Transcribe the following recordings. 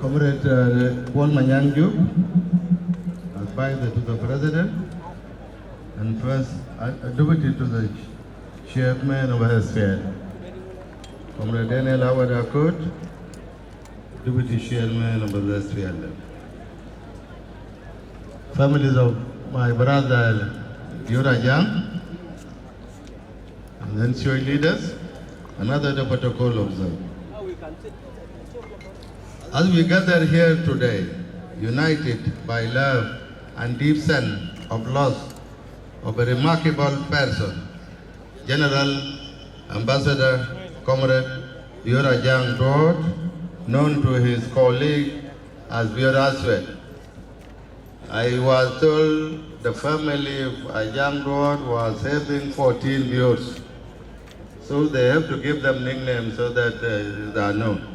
Comrade Paul Manyangju, advisor to the President, and first deputy to the Chairman of HSPL. Comrade Daniel Awadakot, Deputy Chairman of the HSPL. Families of my brother Bior-Ajang, and then show leaders, another the protocol observed. As we gather here today, united by love and deep sense of loss of a remarkable person, General Ambassador Comrade Bior-Ajang Duot, known to his colleague as Bior-Asuot. I was told the family of Ajang Duot was having 14 Biors, so they have to give them nicknames so that they are known.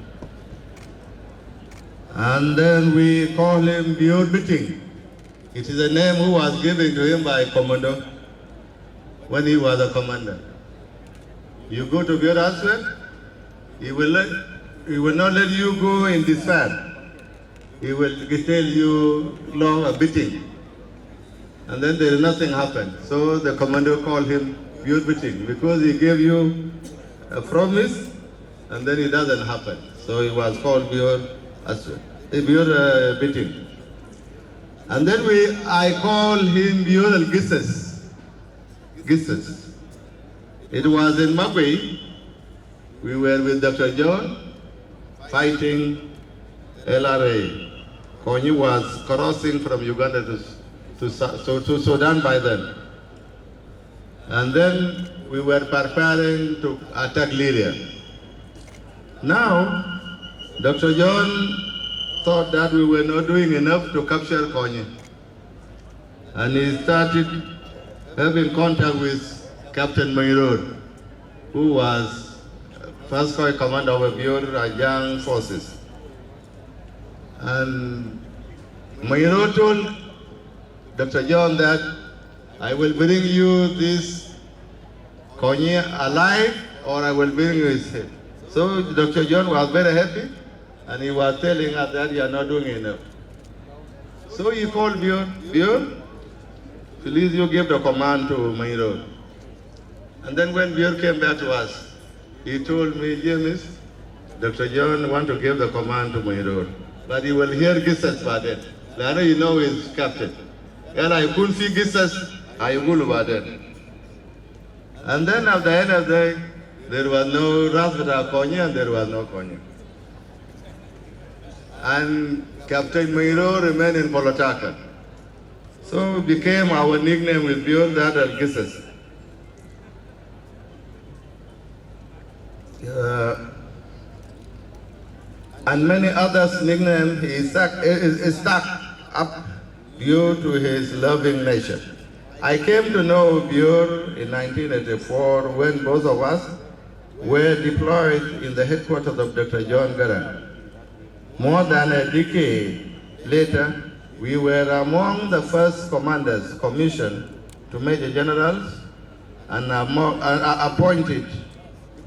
And then we call him Bior-Biting. It is a name who was given to him by Commando when he was a commander. You go to Bior-Asuot, he will not let you go in despair. He will tell you long a beating. And then there is nothing happened. So the commando called him Bior-Biting because he gave you a promise and then it doesn't happen. So he was called Bior-Asuot. Bior-Biting. And then I call him Bior-Gisses. Gisses. It was in Mabwe. We were with Dr. John fighting LRA. Konyi was crossing from Uganda to Sudan by then. And then we were preparing to attack Lyria. Now, Dr. John thought that we were not doing enough to capture Konyi. And he started having contact with Captain Mairod, who was first commander of Bior-Ajang forces. And Mairod told Dr. John that I will bring you this Konyi alive or I will bring you his head. So Dr. John was very happy and he was telling us that you are not doing enough. So he called Bior, please you give the command to Mairod. And then when Bior came back to us, he told me, James, Dr. John want to give the command to Mairod, but he will hear Gisses about it. I know you know his captain. And I couldn't see Gisses, I will about it. And then at the end of the day, there was no Rasvita Konyi and there was no Konyi. And Captain Mairo remained in Polotaka. So it became our nickname with Bior that Gisses. And many others' nicknames is stuck up due to his loving nature. I came to know Bior in 1984 when both of us were deployed in the headquarters of Dr. John Garang. More than a decade later, we were among the first commanders commissioned to major generals and appointed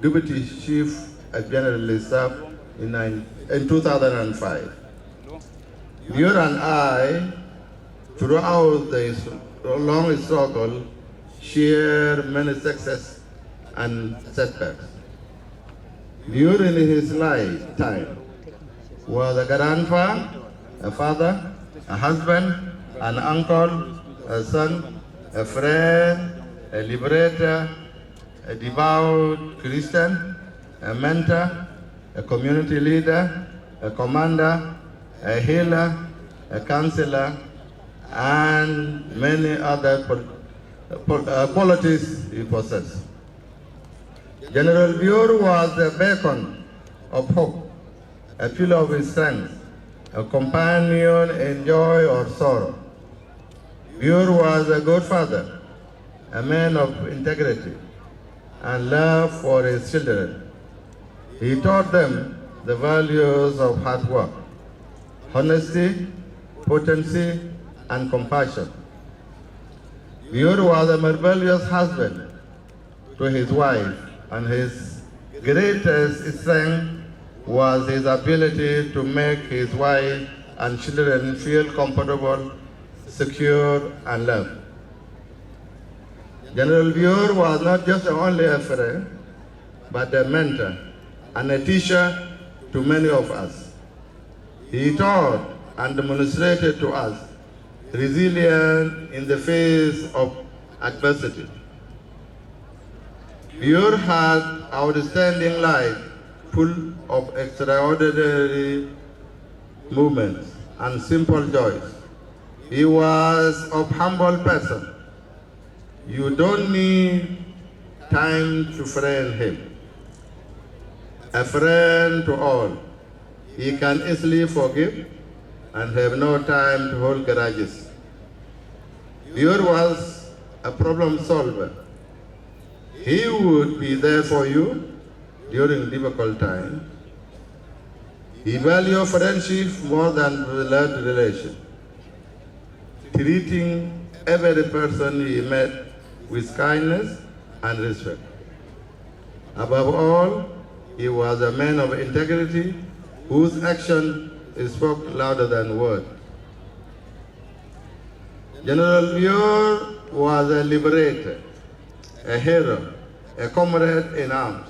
Deputy Chief of General Staff in 2005. Bior and I, throughout the long struggle, share many successes and setbacks. During his lifetime, was a grandfather, a father, a husband, an uncle, a son, a friend, a liberator, a devout Christian, a mentor, a community leader, a commander, a healer, a counselor, and many other qualities he possessed. General Bior was a beacon of hope, a pillar of strength, a companion in joy or sorrow. Bior was a good father, a man of integrity and love for his children. He taught them the values of hard work, honesty, potency, and compassion. Bior was a marvelous husband to his wife, and his greatest strength was his ability to make his wife and children feel comfortable, secure, and loved. General Bior was not just only a friend, but a mentor and a teacher to many of us. He taught and demonstrated to us resilience in the face of adversity. Bior had outstanding life full of extraordinary movements and simple joys. He was of humble person. You don't need time to friend him. A friend to all. He can easily forgive and have no time to hold grudges. Bior was a problem solver. He would be there for you during difficult times. He valued friendship more than blood relation, treating every person he met with kindness and respect. Above all, he was a man of integrity whose action spoke louder than words. General Bior was a liberator, a hero, a comrade in arms,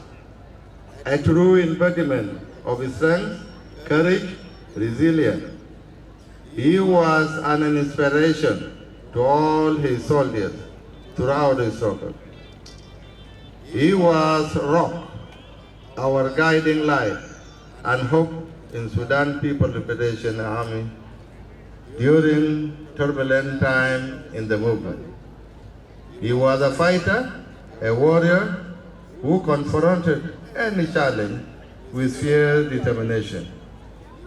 a true embodiment of strength, courage, resilience. He was an inspiration to all his soldiers throughout his struggle. He was rock, our guiding light and hope in Sudan People's Liberation Army during turbulent time in the movement. He was a fighter, a warrior who confronted any challenge with fierce determination.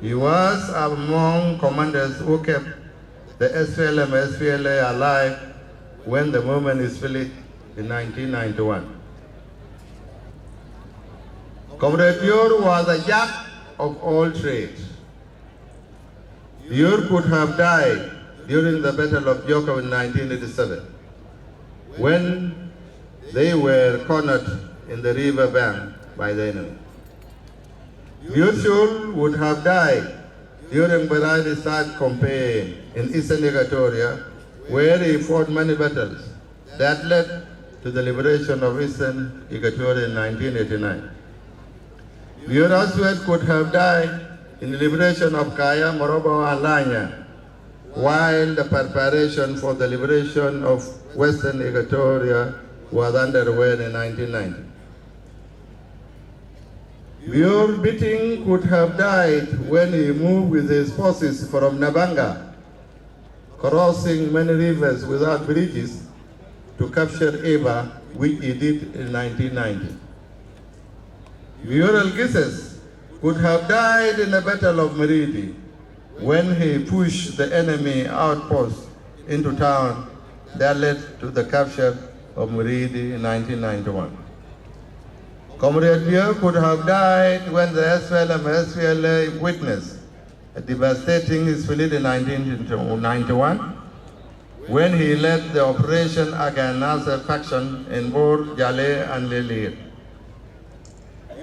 He was among commanders who kept the SPLA alive when the movement split in 1991. Comrade Bior was a jack of all trades. Bior could have died during the Battle of Joko in 1987 when they were cornered in the river bank by the enemy. Bior would have died during Baradi's third campaign in eastern Equatoria, where he fought many battles that led to the liberation of eastern Equatoria in 1989. Bior-Asuot could have died in the liberation of Kaya, Morobo, and Lanya, while the preparation for the liberation of western Equatoria was underway in 1990. Bior Biting could have died when he moved with his forces from Nabanga, crossing many rivers without bridges to capture Eba, which he did in 1990. Bior could have died in the Battle of Meridi when he pushed the enemy outpost into town that led to the capture of Meridi in 1991. Comrade Bior could have died when the SPLA witnessed a devastating split in 1991 when he led the operation against Nasser faction in Bor, Jaleh, and Lelir.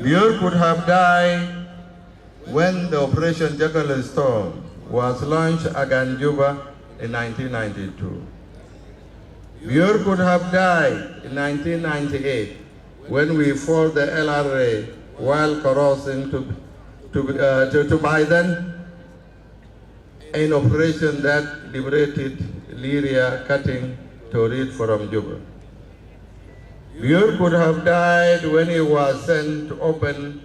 Bior could have died when the Operation Jackal Storm was launched against Juba in 1992. Bior could have died in 1998 when we fought the LRA while crossing to Biden, an operation that liberated Lyria, cutting Torit from Juba. Bior could have died when he was sent to open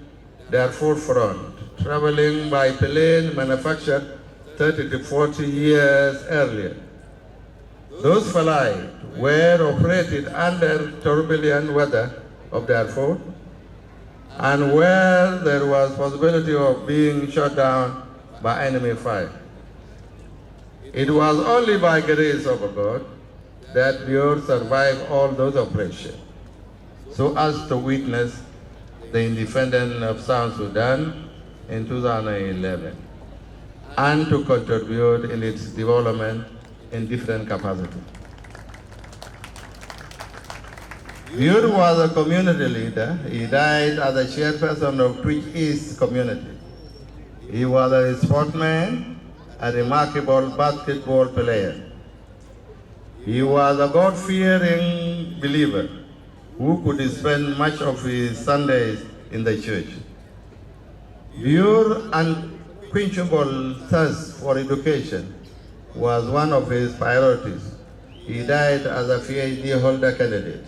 Darfur front, traveling by plane manufactured 30 to 40 years earlier. Those flights were operated under turbulent weather of Darfur, and where there was possibility of being shot down by enemy fire. It was only by grace of God that Bior survived all those operations, so as to witness the independence of South Sudan in 2011, and to contribute in its development in different capacities. Bior was a community leader. He died as a chairperson of Twitch East community. He was a sportsman, a remarkable basketball player. He was a God-fearing believer who could spend much of his Sundays in the church. Pure unquenchable thirst for education was one of his priorities. He died as a PhD holder candidate.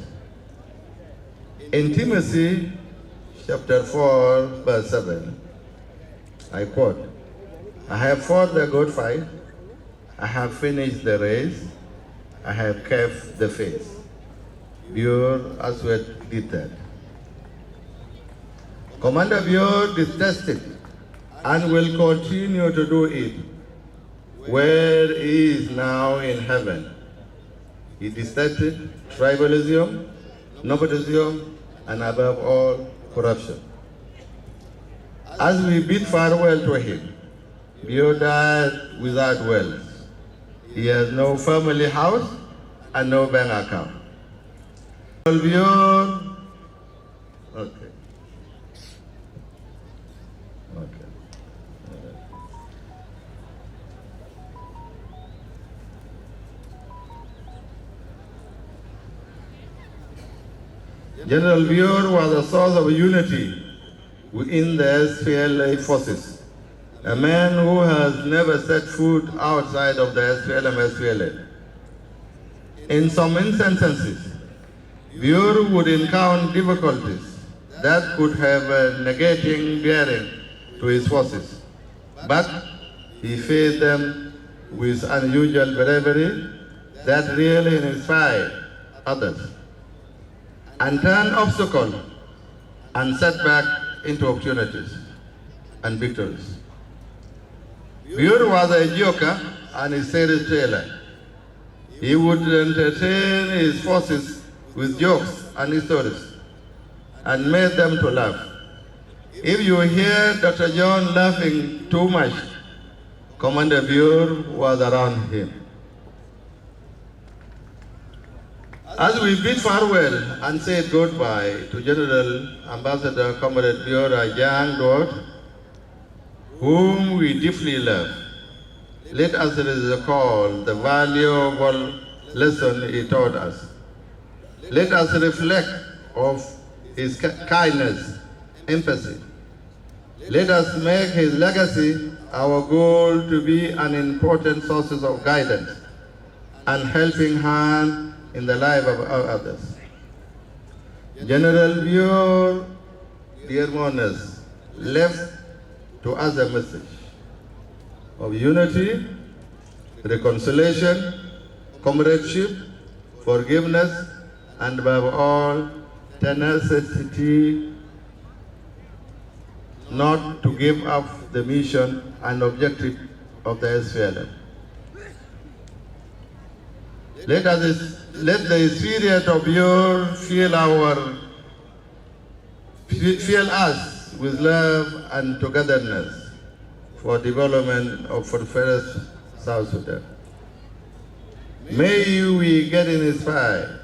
In Timothy chapter 4, verse 7, I quote, I have fought the good fight, I have finished the race, I have kept the faith. Bior-Asuot did that. Commander Bior detested and will continue to do it where he is now in heaven. He detested tribalism, nepotism, and above all, corruption. As we bid farewell to him, Bior died without wealth. He has no family house and no bank account. Bior, okay. General Bior was a source of unity within the SPLA forces, a man who has never set foot outside of the SPLM-SPLA. In some instances, Bior would encounter difficulties that could have a negating bearing to his forces, but he faced them with unusual bravery that really inspired others, and turned obstacles and setbacks into opportunities and victories. Bior was a joker and a storyteller. He would entertain his forces with jokes and stories and made them to laugh. If you hear Dr. John laughing too much, Commander Bior was around him. As we bid farewell and said goodbye to General Ambassador Comrade Ajang Duot, whom we deeply love, let us recall the valuable lesson he taught us. Let us reflect of his kindness, empathy. Let us make his legacy our goal to be an important source of guidance and helping hand in the life of others. General Bior, dear mourners, left to us a message of unity, reconciliation, comradeship, forgiveness, and above all, tenacity not to give up the mission and objective of the SPLM. Let the spirit of Bior fill us with love and togetherness for development of prosperous South Sudan. May we get inspired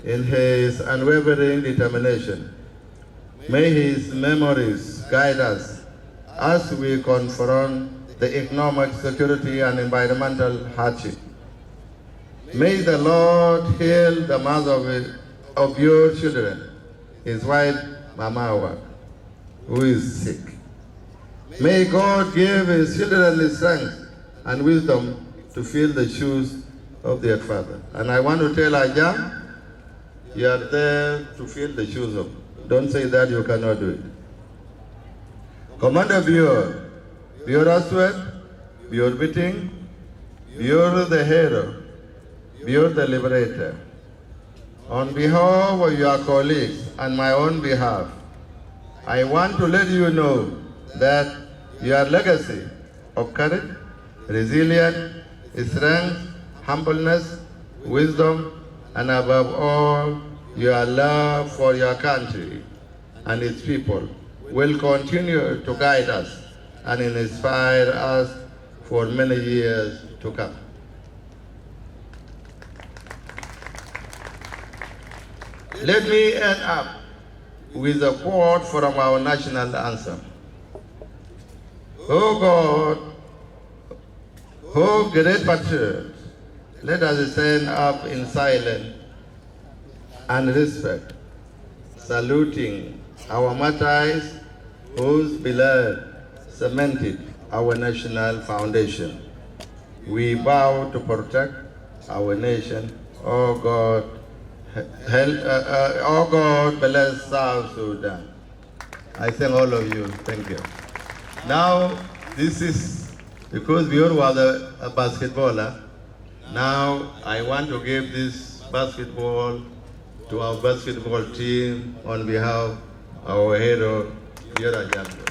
in his unwavering determination. May his memories guide us as we confront the economic, security, and environmental hardship. May the Lord heal the mother of your children, his wife, Mama Awak, who is sick. May God give his children the strength and wisdom to fill the shoes of their father. And I want to tell Ajang, you are there to fill the shoes of. Don't say that you cannot do it. Commander Bior, Bior-Asuot, Bior Biting, Bior the hero, Bior the liberator. On behalf of your colleagues and my own behalf, I want to let you know that your legacy of courage, resilience, strength, humbleness, wisdom, and above all, your love for your country and its people will continue to guide us and inspire us for many years to come. Let me end up with a quote from our national anthem. Oh God, oh great patriot, let us stand up in silence and respect, saluting our martyrs whose blood cemented our national foundation. We vow to protect our nation. Oh God, oh God, bless South Sudan. I thank all of you. Thank you. Now, this is because Bior was a basketballer. Now, I want to give this basketball to our basketball team on behalf of our hero, Bior-Asuot.